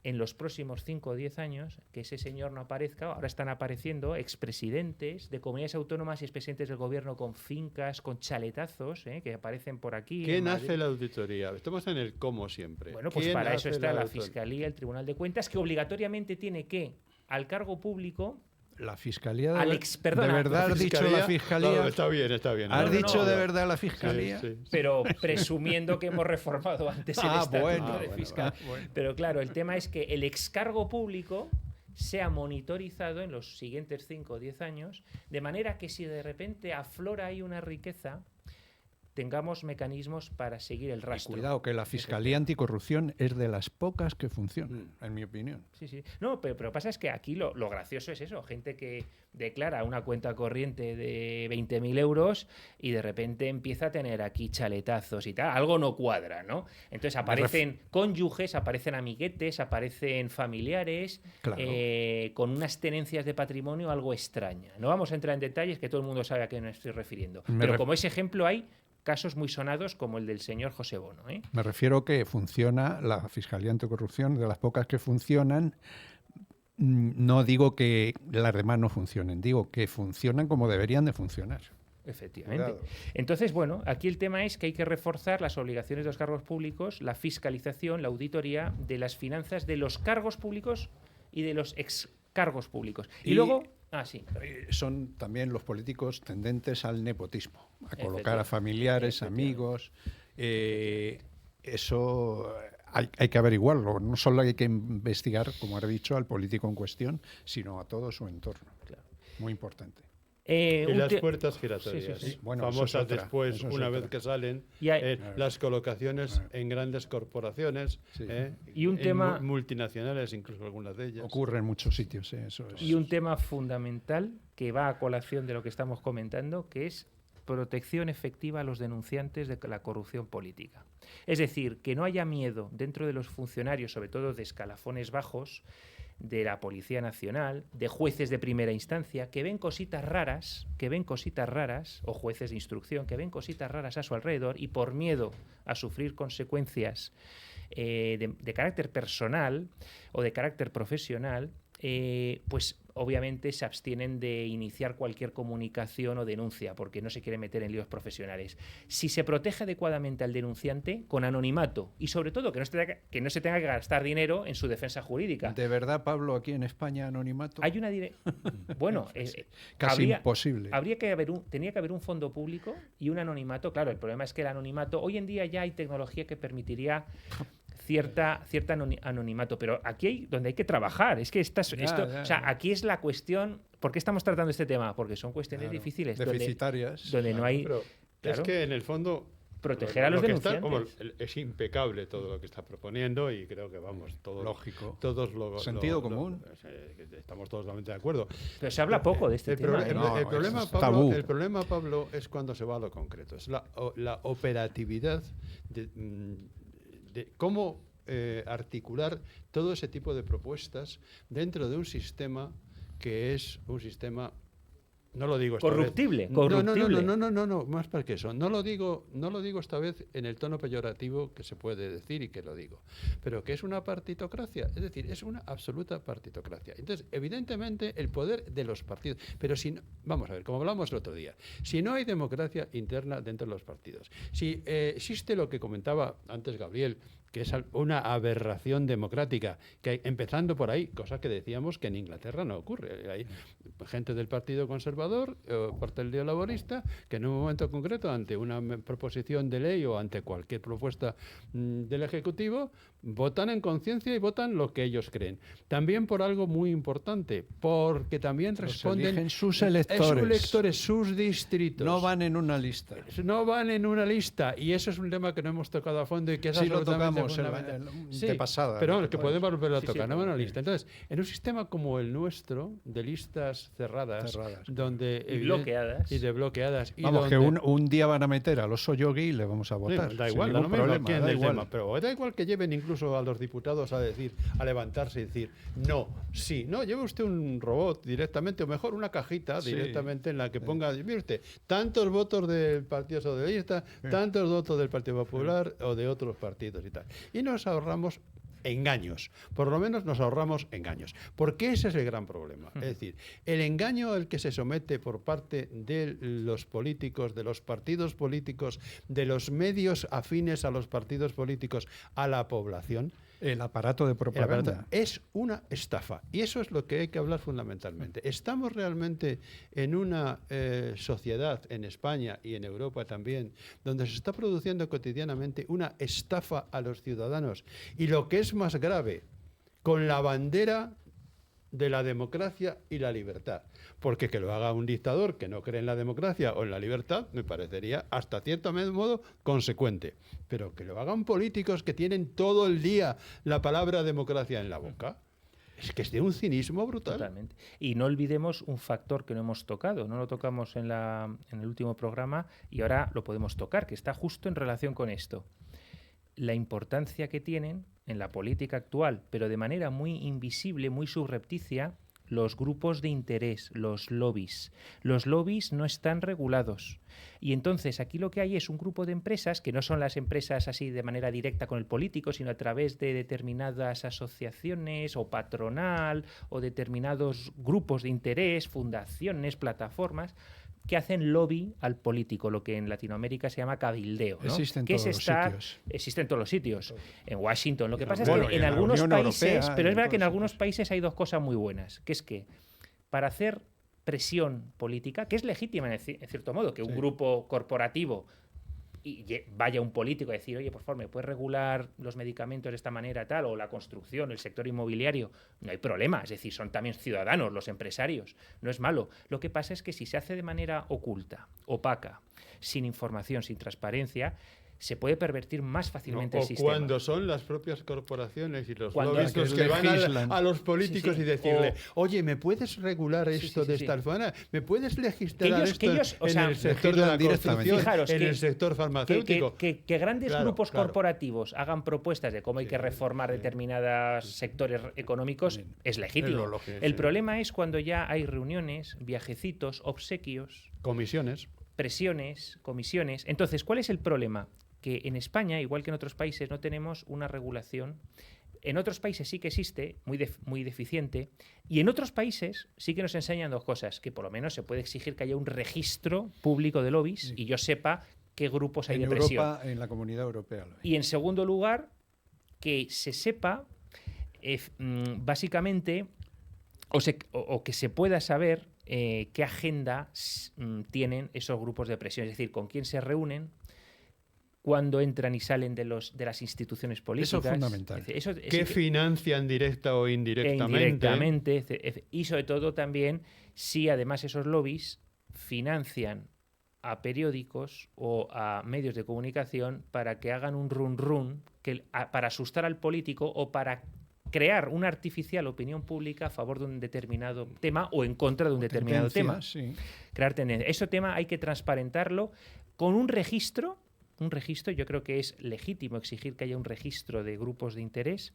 en los próximos 5 o 10 años que ese señor no aparezca. Ahora están apareciendo expresidentes de comunidades autónomas y expresidentes del gobierno con fincas, con chaletazos, que aparecen por aquí. ¿Quién hace la auditoría? Estamos en el cómo siempre. Bueno, pues para eso está la Fiscalía, el Tribunal de Cuentas, que obligatoriamente tiene que, al cargo público... La Fiscalía de verdad has dicho la Fiscalía. Claro, está bien. ¿Has dicho de verdad la Fiscalía? Sí. Pero presumiendo que hemos reformado antes el estatuto de fiscal. Bueno. Pero claro, el tema es que el excargo público sea monitorizado en los siguientes 5 o 10 años, de manera que si de repente aflora ahí una riqueza, tengamos mecanismos para seguir el rastro. Y cuidado, que la Fiscalía Anticorrupción es de las pocas que funcionan, en mi opinión. Sí. No, pero pasa es que aquí lo gracioso es eso, gente que declara una cuenta corriente de 20.000 euros y de repente empieza a tener aquí chaletazos y tal, algo no cuadra, ¿no? Entonces aparecen cónyuges, aparecen amiguetes, aparecen familiares, claro, con unas tenencias de patrimonio algo extrañas. No vamos a entrar en detalles, que todo el mundo sabe a qué me estoy refiriendo. Pero como ese ejemplo hay casos muy sonados como el del señor José Bono. Me refiero que funciona la Fiscalía Anticorrupción, de las pocas que funcionan. No digo que las demás no funcionen, digo que funcionan como deberían de funcionar. Efectivamente. Cuidado. Entonces, bueno, aquí el tema es que hay que reforzar las obligaciones de los cargos públicos, la fiscalización, la auditoría de las finanzas de los cargos públicos y de los excargos públicos. Y luego... sí. Son también los políticos tendentes al nepotismo, a colocar a familiares, amigos. Eso hay que averiguarlo. No solo hay que investigar, como has dicho, al político en cuestión, sino a todo su entorno. Claro. Muy importante. Y las puertas giratorias, sí. Bueno, famosas después, una vez que salen, las colocaciones en grandes corporaciones, y un tema multinacionales, incluso algunas de ellas. Ocurre en muchos sitios, eso es. Y un tema fundamental que va a colación de lo que estamos comentando, que es protección efectiva a los denunciantes de la corrupción política. Es decir, que no haya miedo dentro de los funcionarios, sobre todo de escalafones bajos, de la Policía Nacional, de jueces de primera instancia, que ven cositas raras, o jueces de instrucción, que ven cositas raras a su alrededor y por miedo a sufrir consecuencias de carácter personal o de carácter profesional, pues obviamente se abstienen de iniciar cualquier comunicación o denuncia porque no se quiere meter en líos profesionales. Si se protege adecuadamente al denunciante con anonimato y sobre todo que no se tenga que gastar dinero en su defensa jurídica. ¿De verdad, Pablo, aquí en España anonimato? Hay una bueno, casi imposible. Tenía que haber un fondo público y un anonimato. Claro, el problema es que el anonimato, hoy en día ya hay tecnología que permitiría cierta anonimato, pero aquí hay donde hay que trabajar. Es que o sea, aquí es la cuestión. ¿Por qué estamos tratando este tema? Porque son cuestiones difíciles, deficitarias, donde no hay. Pero es que en el fondo proteger a los denunciantes. Es impecable todo lo que está proponiendo y creo que todos lógico, todos sentido común. Estamos totalmente de acuerdo. Pero se habla poco de este tema. El problema, Pablo, es cuando se va a lo concreto. Es la operatividad de cómo articular todo ese tipo de propuestas dentro de un sistema que es un sistema, no lo digo esta corruptible. vez. No, más para que eso. No lo digo esta vez en el tono peyorativo que se puede decir y que lo digo, pero que es una partitocracia, es decir, es una absoluta partitocracia. Entonces, evidentemente, el poder de los partidos, pero vamos a ver, como hablamos el otro día, si no hay democracia interna dentro de los partidos, si existe lo que comentaba antes Gabriel, que es una aberración democrática, que empezando por ahí, cosa que decíamos que en Inglaterra no ocurre. Hay gente del Partido Conservador o Partido Laborista que en un momento concreto, ante una proposición de ley o ante cualquier propuesta del Ejecutivo, votan en conciencia y votan lo que ellos creen. También por algo muy importante, porque también responden sus electores, sus distritos. No van en una lista. No van en una lista, y eso es un tema que no hemos tocado a fondo y que es absolutamente de pasada. Pero es que podemos volver a tocar, no van a una lista. Entonces, en un sistema como el nuestro, de listas cerradas. Donde y bloqueadas. Vamos, que un día van a meter al oso yogi y le vamos a votar. Sí, da igual, pero da igual que lleven incluso a los diputados a levantarse y decir no, lleve usted un robot directamente, o mejor una cajita directamente en la que ponga, mire usted, tantos votos del Partido Socialista, tantos votos del Partido Popular o de otros partidos y tal. Y nos ahorramos engaños. Por lo menos nos ahorramos engaños. Porque ese es el gran problema. Es decir, el engaño al que se somete por parte de los políticos, de los partidos políticos, de los medios afines a los partidos políticos, a la población, el aparato de propaganda es una estafa. Y eso es lo que hay que hablar fundamentalmente. ¿Estamos realmente en una sociedad, en España y en Europa también, donde se está produciendo cotidianamente una estafa a los ciudadanos? Y lo que es más grave, con la bandera de la democracia y la libertad. Porque que lo haga un dictador que no cree en la democracia o en la libertad me parecería hasta cierto modo consecuente. Pero que lo hagan políticos que tienen todo el día la palabra democracia en la boca, es que es de un cinismo brutal. Totalmente. Y no olvidemos un factor que no hemos tocado, no lo tocamos en el último programa y ahora lo podemos tocar, que está justo en relación con esto. La importancia que tienen en la política actual, pero de manera muy invisible, muy subrepticia, los grupos de interés, los lobbies. Los lobbies no están regulados. Y entonces aquí lo que hay es un grupo de empresas, que no son las empresas así de manera directa con el político, sino a través de determinadas asociaciones o patronal o determinados grupos de interés, fundaciones, plataformas, que hacen lobby al político, lo que en Latinoamérica se llama cabildeo, ¿no? Existe en todos los sitios. Existe en todos los sitios. En Washington. Lo que pasa es Bueno, que y en en la algunos Unión países, Europea, pero es en verdad que en todos algunos sitios. países hay dos cosas muy buenas, que es que para hacer presión política, que es legítima en cierto modo, que un grupo corporativo vaya un político a decir, oye, por favor, ¿me puedes regular los medicamentos de esta manera tal? O la construcción, el sector inmobiliario. No hay problema, es decir, son también ciudadanos los empresarios, no es malo. Lo que pasa es que si se hace de manera oculta, opaca, sin información, sin transparencia, se puede pervertir más fácilmente el sistema. Cuando son las propias corporaciones y los Cuando lobbies los que van a los políticos Sí, sí. y decirle, oye, ¿me puedes regular esto de esta manera? ¿Me puedes legislar esto en el sector de la construcción, Fijaros en que- el sector farmacéutico? Que grandes Claro, grupos claro. corporativos hagan propuestas de cómo hay que reformar determinados sectores económicos es legítimo. Es lo lógico, El sí. problema es cuando ya hay reuniones, viajecitos, obsequios, Comisiones. presiones, comisiones. Entonces, ¿cuál es el problema? Que en España, igual que en otros países, no tenemos una regulación. En otros países sí que existe, muy deficiente, y en otros países sí que nos enseñan dos cosas, que por lo menos se puede exigir que haya un registro público de lobbies y yo sepa qué grupos hay En de presión. Europa, en la Comunidad Europea. Lo hay. Y en segundo lugar, que se sepa básicamente, o que se pueda saber qué agenda tienen esos grupos de presión, es decir, con quién se reúnen, cuándo entran y salen de las instituciones políticas. Eso es fundamental. Es decir, ¿Qué financian directa o indirectamente? indirectamente, y sobre todo también si además esos lobbies financian a periódicos o a medios de comunicación para que hagan un run para asustar al político o para crear una artificial opinión pública a favor de un determinado tema o en contra de un determinado tema. Sí. Crear tendencia. Ese tema hay que transparentarlo con un registro. Yo creo que es legítimo exigir que haya un registro de grupos de interés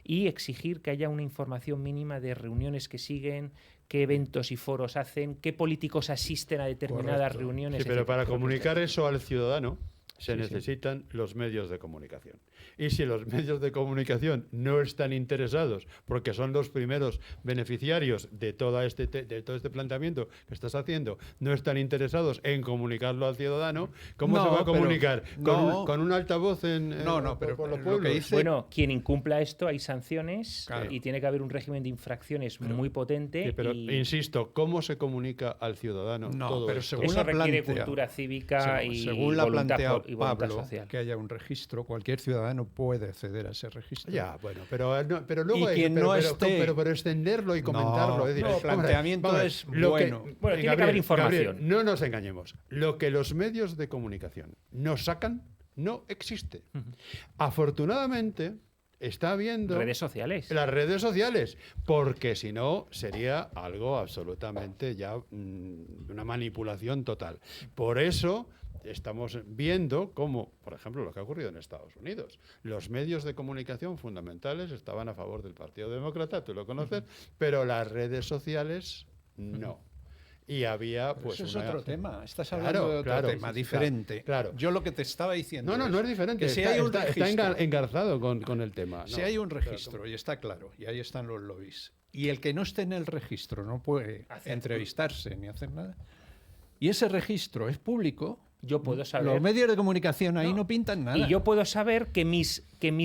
y exigir que haya una información mínima de reuniones que siguen, qué eventos y foros hacen, qué políticos asisten a determinadas Correcto. reuniones. Sí, pero etcétera. para comunicar eso al ciudadano se Sí, necesitan los medios de comunicación. Y si los medios de comunicación no están interesados, porque son los primeros beneficiarios de todo este planteamiento que estás haciendo, no están interesados en comunicarlo al ciudadano, ¿cómo se va a comunicar? ¿Con un altavoz pero por los lo que pueblos? dice- Bueno, quien incumpla esto hay sanciones Claro. y tiene que haber un régimen de infracciones muy potente. Sí, pero y insisto, ¿cómo se comunica al ciudadano No, todo pero esto? según eso la requiere plantea- cultura cívica según la voluntad, plantea y voluntad Pablo, social. que haya un registro, cualquier ciudadano puede acceder a ese registro. Ya, bueno, pero luego Y quien no esté- pero extenderlo y comentarlo. No, es decir, el planteamiento es bueno. Bueno, tiene que haber información. Gabriel, no nos engañemos. Lo que los medios de comunicación nos sacan no existe. Afortunadamente, está habiendo Redes sociales. las redes sociales, porque si no sería algo absolutamente ya una manipulación total. Por eso estamos viendo cómo, por ejemplo, lo que ha ocurrido en Estados Unidos. Los medios de comunicación fundamentales estaban a favor del Partido Demócrata, tú lo conoces, pero las redes sociales no. y había pues eso es una... otro tema. Estás Claro, hablando de otro claro, tema, sí, diferente. claro. Yo lo que te estaba diciendo No es diferente. que si está, hay un está registro, engarzado con el tema. si hay un registro, y está claro, y ahí están los lobbies, y el que no esté en el registro no puede entrevistarse ni hacer nada, y ese registro es público, Yo puedo saber. los medios de comunicación ahí no pintan nada. Y yo puedo saber que mis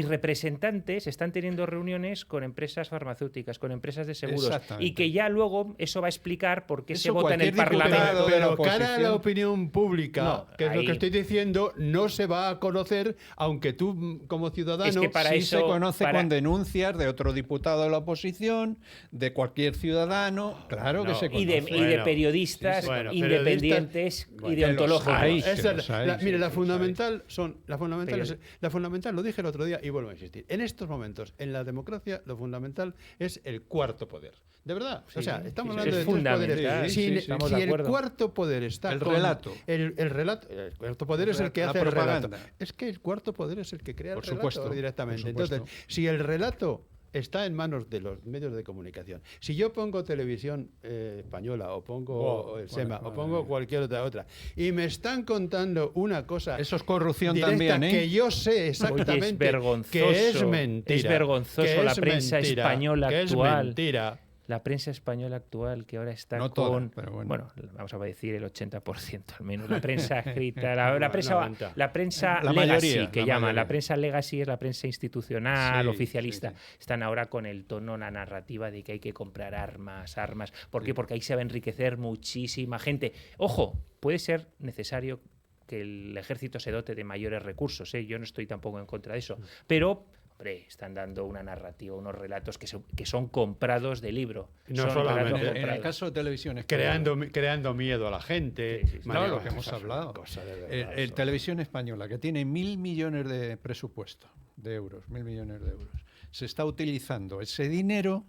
representantes están teniendo reuniones con empresas farmacéuticas, con empresas de seguros, Exactamente. y que ya luego eso va a explicar por qué se Eso vota en el cualquier diputado Parlamento. de la Pero cara a la oposición. opinión pública, No, que es lo ahí- que estoy diciendo, no se va a conocer, aunque tú como ciudadano... Es que para sí eso- se conoce para- con denuncias de otro diputado de la oposición, de cualquier ciudadano, claro que no. se Y conoce. de Bueno, periodistas sí, bueno, independientes periodistas- y deontológicos. Bueno, hay. Esa es que los hay, mira, sí, la que los fundamental son la fundamental, Pero- la fundamental, lo dije el otro día y vuelvo a insistir. En estos momentos, en la democracia, lo fundamental es el cuarto poder. De verdad. O sea, estamos sí, hablando es de tres fundamental. poderes. Sí, Si, estamos si de el acuerdo. cuarto poder está El con relato. el cuarto poder es el que La hace el relato. propaganda. Es que el cuarto poder es el que crea Por el relato supuesto, directamente. por supuesto. Entonces, si el relato está en manos de los medios de comunicación. Si yo pongo televisión española o pongo el SEMA o pongo cualquier otra y me están contando una cosa Eso es corrupción directa también, ¿eh? que yo sé exactamente Oye, es vergonzoso. que es mentira. Es vergonzoso que la es prensa mentira, española que actual. Es mentira. La prensa española actual, que ahora está No toda, con... pero bueno. vamos a decir el 80% al menos. La prensa escrita, la prensa 90. la prensa La legacy, mayoría, que la llaman. mayoría. La prensa legacy es la prensa institucional, Sí, oficialista. sí, sí. Están ahora con el tono, la narrativa de que hay que comprar armas. ¿Por qué? Porque ahí se va a enriquecer muchísima gente. Ojo, puede ser necesario que el ejército se dote de mayores recursos, ¿eh? Yo no estoy tampoco en contra de eso. Pero... hombre, están dando una narrativa, unos relatos que son comprados de libro. No Son solamente. relatos En el comprados. caso de televisión española, Creando miedo a la gente. Sí, sí, sí. no, María, lo que hemos eso es una hablado. cosa de verdad, El eso. televisión española, que tiene 1.000 millones de presupuesto, de euros, 1.000 millones de euros, se está utilizando ese dinero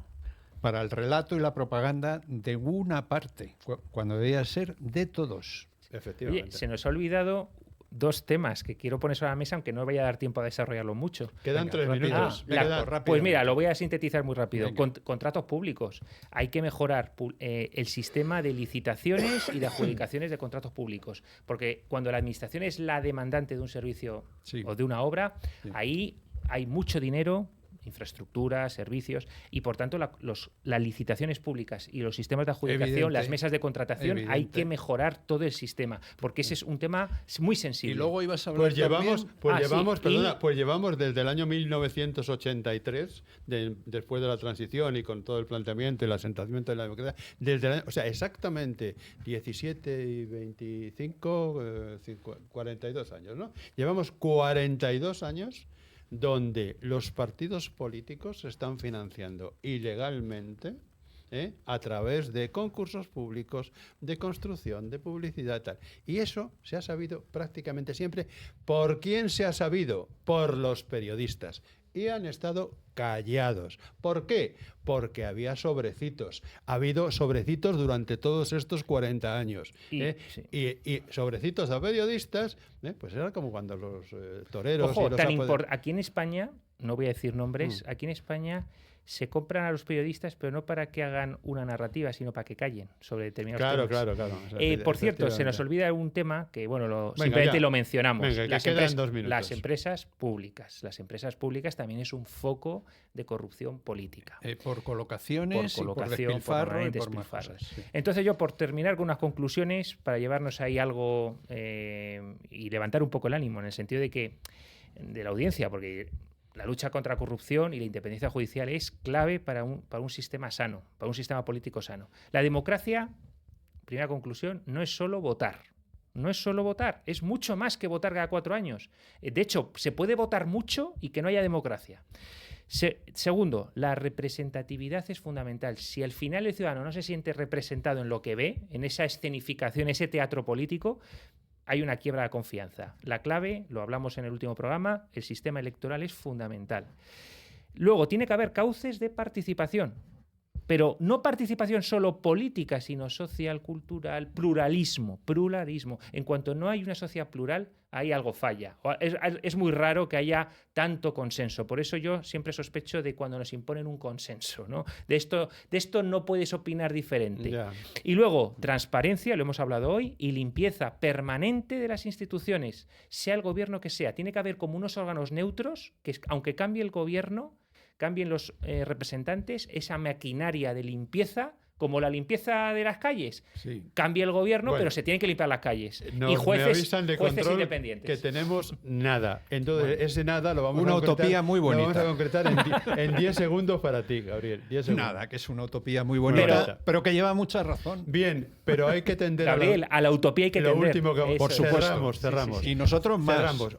para el relato y la propaganda de una parte, cuando debía ser de todos. Efectivamente. Oye, se nos ha olvidado dos temas que quiero poner sobre la mesa, aunque no vaya a dar tiempo a desarrollarlo mucho. Quedan Venga, 3 rápido. minutos. Venga, Quedan- rápido. Pues mira, lo voy a sintetizar muy rápido. Venga. Contratos públicos. Hay que mejorar el sistema de licitaciones y de adjudicaciones de contratos públicos. Porque cuando la administración es la demandante de un servicio Sí. o de una obra, Sí. ahí hay mucho dinero, infraestructuras, servicios, y por tanto las licitaciones públicas y los sistemas de adjudicación, Evidente. las mesas de contratación, hay Evidente. que mejorar todo el sistema, porque ese es un tema muy sensible. Y luego ibas a hablar Pues llevamos, también- pues llevamos desde el año 1983, después de la transición y con todo el planteamiento y el asentamiento de la democracia, o sea, exactamente 17 y 25, 42 años, ¿no? Llevamos 42 años donde los partidos políticos se están financiando ilegalmente, a través de concursos públicos, de construcción, de publicidad y tal. Y eso se ha sabido prácticamente siempre. ¿Por quién se ha sabido? Por los periodistas. Y han estado callados. ¿Por qué? Porque había sobrecitos. Ha habido sobrecitos durante todos estos 40 años. Y- sí. Y sobrecitos a periodistas, pues era como cuando los toreros... Ojo, y los aquí en España, no voy a decir nombres, aquí en España se compran a los periodistas, pero no para que hagan una narrativa, sino para que callen sobre determinados Claro, temas. claro. Por cierto, se nos Efectivamente. olvida un tema que, bueno, Venga, simplemente ya. lo mencionamos. Venga, que quedan 2 minutos. Las empresas públicas. Las empresas públicas también es un foco de corrupción política. por colocaciones, Por colocación, y por despilfarro y por por más despilfarro. cosas. Sí. Entonces yo, por terminar con unas conclusiones, para llevarnos ahí algo y levantar un poco el ánimo, en el sentido de la audiencia, porque la lucha contra la corrupción y la independencia judicial es clave para un sistema sano, para un sistema político sano. La democracia, primera conclusión, no es solo votar. No es solo votar, es mucho más que votar cada 4 años. De hecho, se puede votar mucho y que no haya democracia. Segundo, la representatividad es fundamental. Si al final el ciudadano no se siente representado en lo que ve, en esa escenificación, ese teatro político, hay una quiebra de confianza. La clave, lo hablamos en el último programa, el sistema electoral es fundamental. Luego, tiene que haber cauces de participación, pero no participación solo política, sino social, cultural, pluralismo. En cuanto no hay una sociedad plural, ahí algo falla. Es muy raro que haya tanto consenso. Por eso yo siempre sospecho de cuando nos imponen un consenso, ¿no? De esto no puedes opinar diferente. Ya. Y luego, transparencia, lo hemos hablado hoy, y limpieza permanente de las instituciones, sea el gobierno que sea. Tiene que haber como unos órganos neutros que, aunque cambie el gobierno, cambien los representantes, esa maquinaria de limpieza, como la limpieza de las calles. Sí. Cambia el gobierno, Bueno, pero se tienen que limpiar las calles. Y Me jueces avisan de jueces control independientes. que tenemos nada. Entonces, ese nada lo vamos Una a concretar, utopía muy Lo vamos bonita. a concretar en 10 segundos para ti, Gabriel. 10 segundos. Nada, que es una utopía muy bonita, Pero- pero que lleva mucha razón. Bien, pero hay que tender Gabriel, a la utopía hay que lo tender. último que Eso Por es. supuesto. cerramos. Y nosotros más. Cerramos.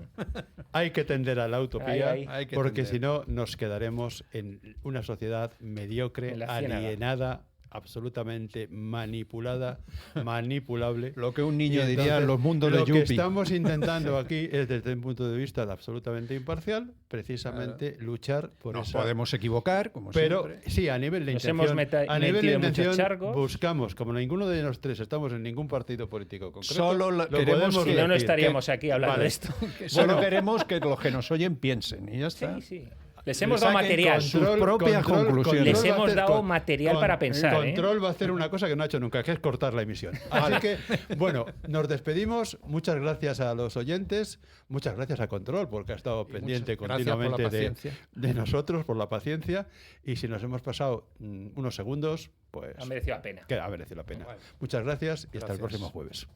Hay que tender a la utopía Ahí. Hay que porque tender. si no nos quedaremos en una sociedad mediocre, En la ciénaga. alienada, absolutamente manipulada, manipulable. Lo que un niño Y diría entonces, en los mundos de Lo que Yuppie. estamos intentando aquí es desde un punto de vista absolutamente imparcial, precisamente luchar por Nos esa... podemos equivocar, como Pero siempre. sí, a nivel de Nos intención, hemos a nivel de metido en muchos intención charcos. buscamos, como ninguno de los tres estamos en ningún partido político concreto, Solo lo queremos podemos que- Si no, no decir. estaríamos aquí hablando Vale. de esto. Que solo queremos que los que nos oyen piensen y ya está. Sí, sí. Les hemos Le dado saquen material. sus propias conclusiones. Les va a hemos hacer dado material para pensar, ¿eh? Control va a hacer una cosa que no ha hecho nunca, que es cortar la emisión. Así que, bueno, nos despedimos. Muchas gracias a los oyentes. Muchas gracias a Control, porque ha estado Y pendiente muchas gracias por la continuamente paciencia. de nosotros, por la paciencia. Y si nos hemos pasado unos segundos, pues Ha merecido la pena. que ha merecido la pena. Vale. Muchas gracias y hasta el Gracias. próximo jueves.